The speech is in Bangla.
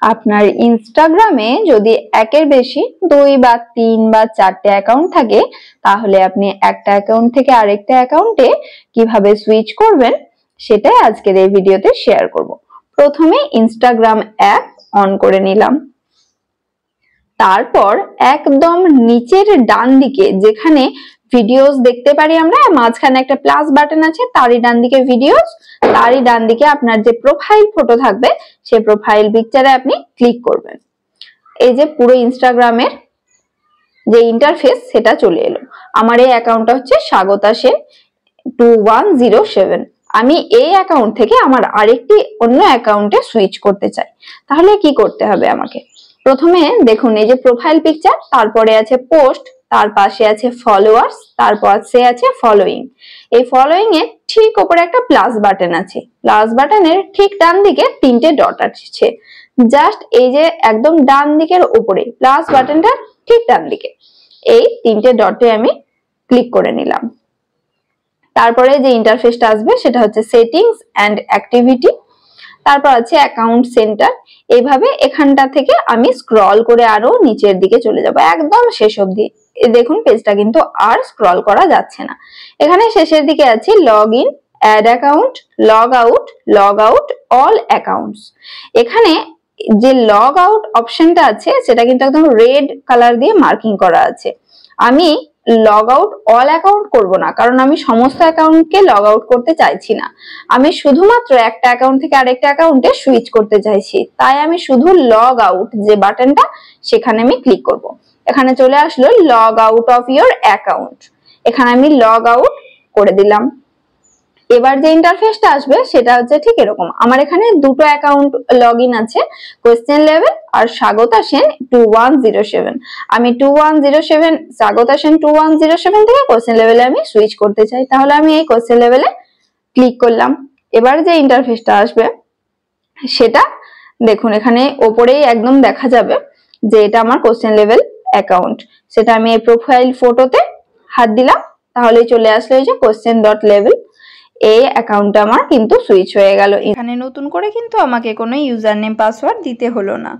আপনার ইনস্টাগ্রামে যদি একের বেশি 2 বা 3 বা 4টে অ্যাকাউন্ট থাকে তাহলে আপনি একটা অ্যাকাউন্ট থেকে আরেকটা অ্যাকাউন্টে কিভাবে সুইচ করবেন সেটাই আজকের এই ভিডিওতে শেয়ার করব। প্রথমে ইনস্টাগ্রাম অ্যাপ অন করে নিলাম, তারপর একদম নিচের ডান দিকে যেখানে ভিডিওস দেখতে পারি আমরা, মাঝখানে একটা প্লাস বাটন আছে, তারই ডান দিকে ভিডিওস, তারই ডান দিকে আপনার যে প্রোফাইল ফটো থাকবে সেই প্রোফাইল পিকচারে আপনি ক্লিক করবেন। এই যে পুরো ইনস্টাগ্রামের যে ইন্টারফেস সেটা চলে এলো। আমার এই অ্যাকাউন্টটা হচ্ছে স্বাগতা সেন 2107। আমি এই অ্যাকাউন্ট থেকে আমার আরেকটি অন্য অ্যাকাউন্টে সুইচ করতে চাই, তাহলে কি করতে হবে আমাকে? প্রথমে দেখুন এই যে প্রোফাইল পিকচার, তারপরে আছে পোস্ট, তার পাশে আছে ফলোয়ার্স, তারপর আছে ফলোইং। এই ফলোইং এর ঠিক উপরে একটা প্লাস বাটন আছে, প্লাস বাটনের ঠিক ডান দিকে 3টে ডট আছে। জাস্ট এই যে একদম ডান দিকের উপরে প্লাস বাটনটার ঠিক ডান দিকে এই 3টে ডটে আমি ক্লিক করে নিলাম। তারপরে যে ইন্টারফেসটা আসবে সেটা হচ্ছে সেটিংস এন্ড অ্যাক্টিভিটি, তারপর আছে অ্যাকাউন্ট সেন্টার। এইভাবে এখানটা থেকে আমি স্ক্রল করে আরো নিচের দিকে চলে যাব একদম শেষ অবধি। দেখুন পেজটা কিন্তু আর স্ক্রল করা যাচ্ছে না। এখানে শেষের দিকে আছে log in, add account, log out, all accounts. এখানে যে লগ আউট অপশনটা আছে সেটা কিন্তু একদম রেড কালার দিয়ে মার্কিং করা আছে। আমি লগ আউট অল অ্যাকাউন্ট করব না, কারণ আমি সমস্ত অ্যাকাউন্টকে লগ আউট করতে চাইছি না। আমি শুধুমাত্র একটা অ্যাকাউন্ট থেকে আরেকটা অ্যাকাউন্টে সুইচ করতে চাইছি, তাই আমি শুধু লগ আউট যে বাটনটা সেখানে আমি ক্লিক করব। এখানে চলে আসলো log out of your account, এখানে আমি লগ আউট করে দিলাম। এবার যে ইন্টারফেসটা আসবে সেটা হচ্ছে ঠিক এরকম। আমার এখানে দুটো অ্যাকাউন্ট লগ ইন আছে, কোয়েশ্চেন লেভেল আর স্বাগতা সেন 2107। আমি 2107 স্বাগতা সেন 2107 থেকে কোয়েশ্চেন লেভেলে আমি সুইচ করতে চাই, তাহলে আমি এই কোয়েশ্চেন লেভেলে ক্লিক করলাম। এবার যে ইন্টারফেসটা আসবে সেটা দেখুন, এখানে ওপরেই একদম দেখা যাবে যে এটা আমার কোয়েশ্চেন লেভেল অ্যাকাউন্ট। সেটা আমি এই প্রোফাইল ফটোতে হাত দিলাম, তাহলেই চলে আসলো এই যে question.level। এই অ্যাকাউন্টটা আমার কিন্তু সুইচ হয়ে গেল। এখানে নতুন করে কিন্তু আমাকে কোনো ইউজার নেম পাসওয়ার্ড দিতে হলো না।